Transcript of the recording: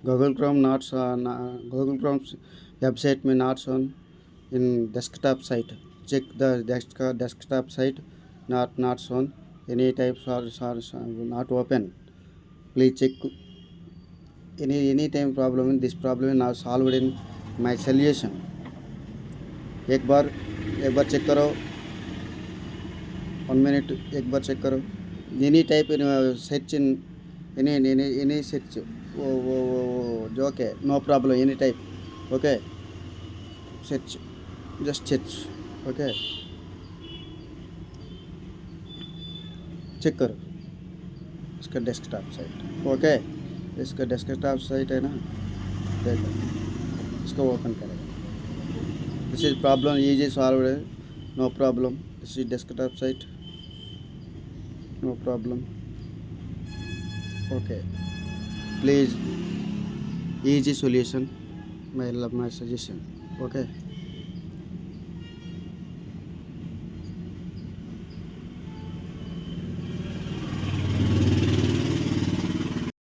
Google Chrome not Google Chrome's website may not shown in desktop site. Check the desktop site, not shown. Any types are not open. Please check any time problem. This problem is now solved in my solution. एक बार check करो. 1 minute एक बार check करो. Any type in search in any search. Okay, no problem. Any type. Okay, search. Just search. Okay, check करो इसका desktop site. Okay, इसका desktop site है ना, देखो इसको ओपन करेगा. This is problem easy solve है. No problem. This is desktop site. No problem. Okay, please easy solution. My suggestion. Okay.